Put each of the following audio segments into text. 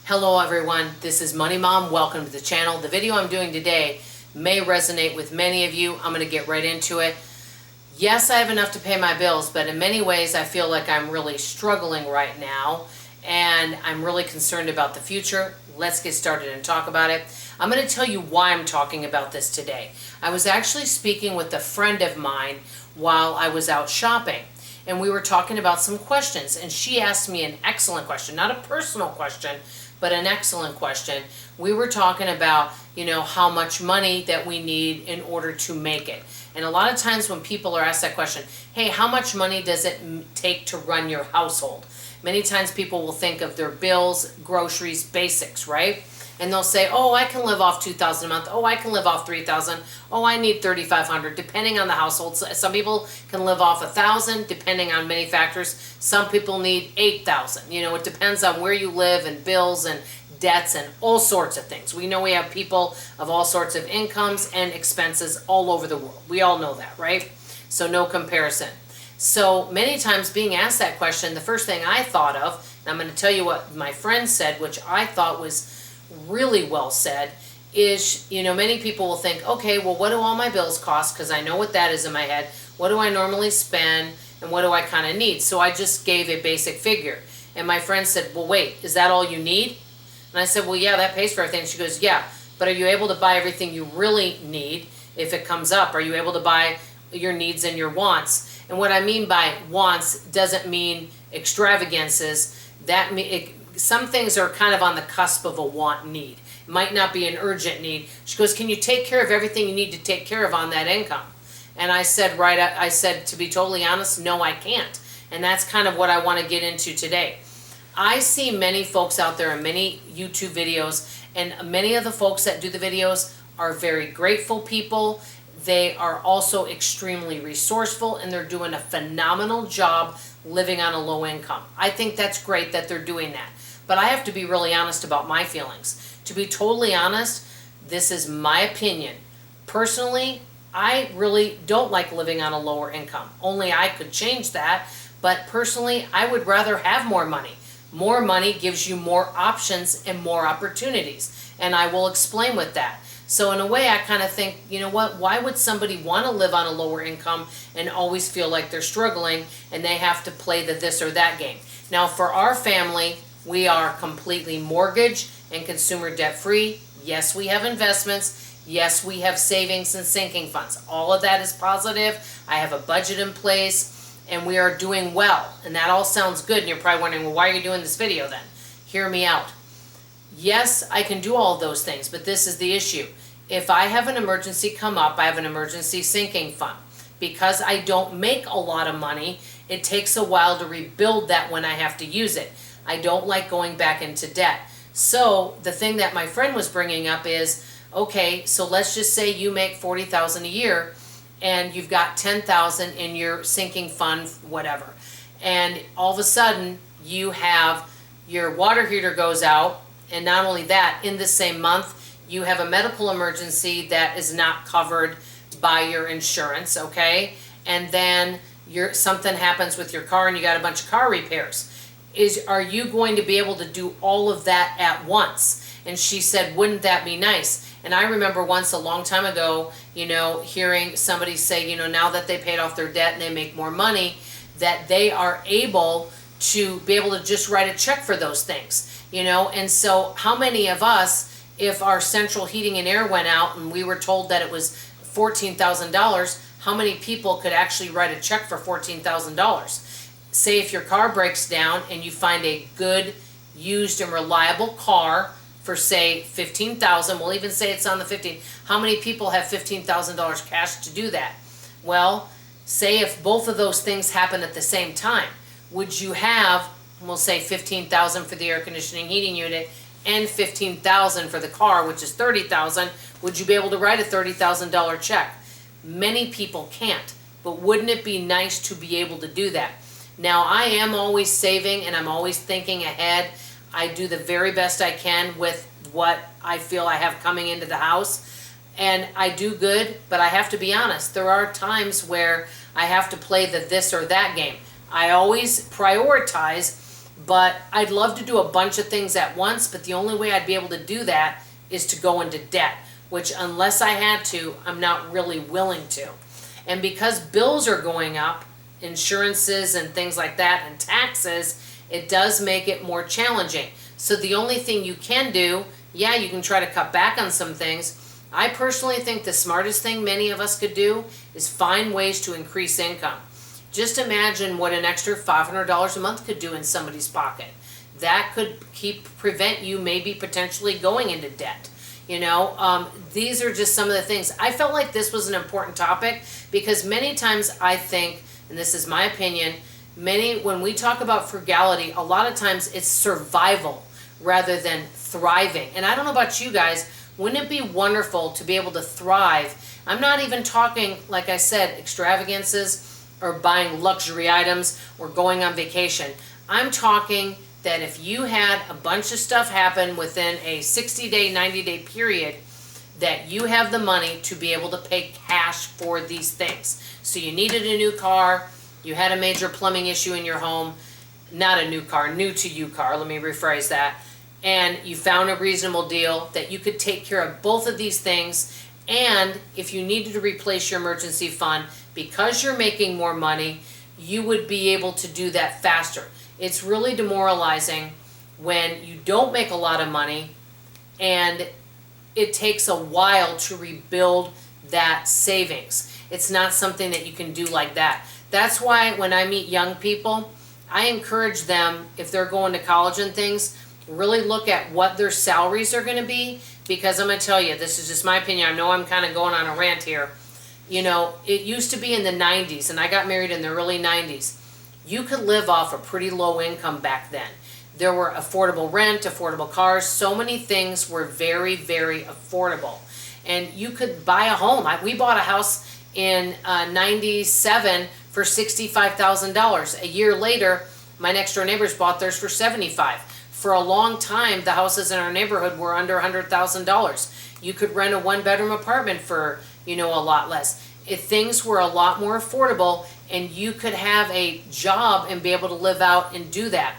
Hello everyone, this is Money Mom. Welcome to the channel. The video I'm doing today may resonate with many of you. I'm going to get right into it. Yes, I have enough to pay my bills, but in many ways I feel like I'm really struggling right now and I'm really concerned about the future. Let's get started and talk about it. I'm going to tell you why I'm talking about this today. I was actually speaking with a friend of mine while I was out shopping, and we were talking about some questions, and she asked me an excellent question, not a personal question, but an excellent question. We were talking about, how much money that we need in order to make it. And a lot of times when people are asked that question, hey, how much money does it take to run your household? Many times people will think of their bills, groceries, basics, right? And they'll say, oh, I can live off $2,000 a month. Oh, I can live off $3,000. Oh, I need $3,500, depending on the household. Some people can live off $1,000, depending on many factors. Some people need $8,000. It depends on where you live and bills and debts and all sorts of things. We know we have people of all sorts of incomes and expenses all over the world. We all know that, right? So no comparison. So many times being asked that question, the first thing I thought of, and I'm going to tell you what my friend said, which I thought was really well said, is, many people will think, okay, well, what do all my bills cost? Because I know what that is in my head. What do I normally spend? And what do I kind of need? So I just gave a basic figure. And my friend said, well, wait, is that all you need? And I said, well, yeah, that pays for everything. She goes, yeah, but are you able to buy everything you really need if it comes up? Are you able to buy your needs and your wants? And what I mean by wants doesn't mean extravagances. Some things are kind of on the cusp of a want need. It might not be an urgent need. She goes, can you take care of everything you need to take care of on that income? And I said, to be totally honest, no, I can't. And that's kind of what I want to get into today. I see many folks out there in many YouTube videos, and many of the folks that do the videos are very grateful people. They are also extremely resourceful, and they're doing a phenomenal job living on a low income. I think that's great that they're doing that. But I have to be really honest about my feelings. To be totally honest, this is my opinion. Personally, I really don't like living on a lower income. Only I could change that. But personally, I would rather have more money. More money gives you more options and more opportunities. And I will explain with that. So in a way, I kind of think, why would somebody want to live on a lower income and always feel like they're struggling and they have to play the this or that game? Now, for our family, we are completely mortgage and consumer debt free. Yes, we have investments. Yes, we have savings and sinking funds. All of that is positive. I have a budget in place and we are doing well. And that all sounds good. And you're probably wondering, well, why are you doing this video then? Hear me out. Yes, I can do all of those things, but this is the issue. If I have an emergency come up, I have an emergency sinking fund. Because I don't make a lot of money, it takes a while to rebuild that when I have to use it. I don't like going back into debt. So the thing that my friend was bringing up is, okay, so let's just say you make $40,000 a year and you've got $10,000 in your sinking fund, whatever. And all of a sudden you have your water heater goes out, and not only that, in the same month you have a medical emergency that is not covered by your insurance, okay? And then something happens with your car and you got a bunch of car repairs. Are you going to be able to do all of that at once? And she said, wouldn't that be nice? And I remember once a long time ago, hearing somebody say, now that they paid off their debt and they make more money, that they are able to just write a check for those things, And so how many of us, if our central heating and air went out and we were told that it was $14,000, how many people could actually write a check for $14,000? Say if your car breaks down and you find a good, used and reliable car for say $15,000, we'll even say it's on the 15. How many people have $15,000 cash to do that? Well, say if both of those things happen at the same time, would you have, we'll say $15,000 for the air conditioning heating unit and $15,000 for the car, which is $30,000, would you be able to write a $30,000 check? Many people can't, but wouldn't it be nice to be able to do that? Now, I am always saving and I'm always thinking ahead. I do the very best I can with what I feel I have coming into the house. And I do good, but I have to be honest. There are times where I have to play the this or that game. I always prioritize But I'd love to do a bunch of things at once, but the only way I'd be able to do that is to go into debt, which unless I had to, I'm not really willing to. And because bills are going up, insurances and things like that, and taxes, it does make it more challenging. So the only thing you can do, yeah, you can try to cut back on some things. I personally think the smartest thing many of us could do is find ways to increase income. Just imagine what an extra $500 a month could do in somebody's pocket. That could prevent you maybe potentially going into debt. You know, these are just some of the things. I felt like this was an important topic because many times I think, and this is my opinion, when we talk about frugality, a lot of times it's survival rather than thriving. And I don't know about you guys, wouldn't it be wonderful to be able to thrive? I'm not even talking, like I said, extravagances or buying luxury items or going on vacation. I'm talking that if you had a bunch of stuff happen within a 60-day, 90-day period, that you have the money to be able to pay cash for these things. So you needed a new car, you had a major plumbing issue in your home, not a new car, new to you car, let me rephrase that, and you found a reasonable deal that you could take care of both of these things. And if you needed to replace your emergency fund, because you're making more money, you would be able to do that faster. It's really demoralizing when you don't make a lot of money and it takes a while to rebuild that savings. It's not something that you can do like that. That's why when I meet young people, I encourage them, if they're going to college and things, really look at what their salaries are going to be, because I'm going to tell you, this is just my opinion. I know I'm kind of going on a rant here. You know, it used to be in the 90s, and I got married in the early 90s. You could live off a pretty low income back then. There were affordable rent, affordable cars. So many things were very, very affordable. And you could buy a home. We bought a house in 97 for $65,000. A year later, my next door neighbors bought theirs for $75,000. For a long time, the houses in our neighborhood were under $100,000. You could rent a one-bedroom apartment for, you know, a lot less. If things were a lot more affordable, and you could have a job and be able to live out and do that.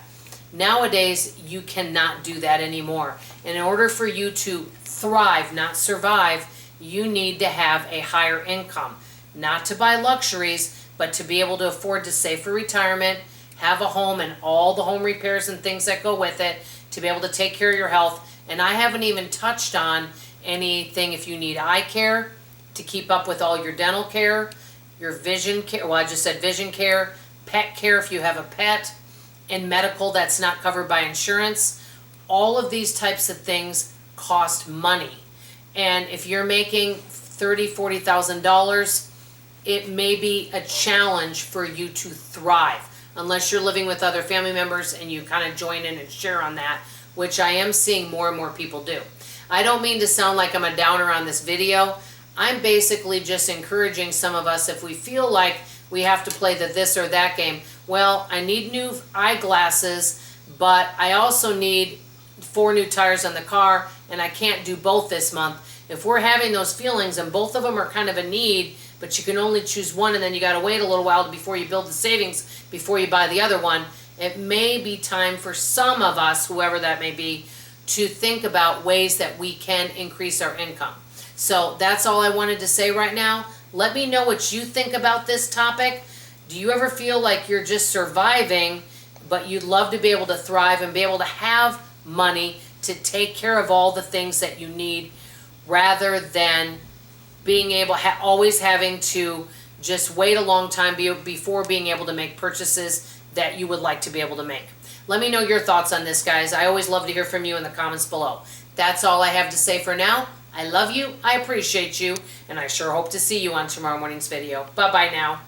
Nowadays, you cannot do that anymore. And in order for you to thrive, not survive, you need to have a higher income. Not to buy luxuries, but to be able to afford to save for retirement, have a home and all the home repairs and things that go with it, to be able to take care of your health. And I haven't even touched on anything if you need eye care, to keep up with all your dental care, your vision care, well I just said vision care, pet care if you have a pet, and medical that's not covered by insurance. All of these types of things cost money. And if you're making $30,000, $40,000, it may be a challenge for you to thrive, unless you're living with other family members and you kind of join in and share on that, which I am seeing more and more people do. I don't mean to sound like I'm a downer on this video. I'm basically just encouraging some of us, if we feel like we have to play the this or that game, well, I need new eyeglasses, but I also need 4 new tires on the car, and I can't do both this month. If we're having those feelings and both of them are kind of a need, but you can only choose one and then you got to wait a little while before you build the savings before you buy the other one, it may be time for some of us, whoever that may be, to think about ways that we can increase our income. So that's all I wanted to say right now. Let me know what you think about this topic. Do you ever feel like you're just surviving, but you'd love to be able to thrive and be able to have money to take care of all the things that you need, rather than being able, always having to just wait a long time before being able to make purchases that you would like to be able to make? Let me know your thoughts on this, guys. I always love to hear from you in the comments below. That's all I have to say for now. I love you, I appreciate you, and I sure hope to see you on tomorrow morning's video. Bye-bye now.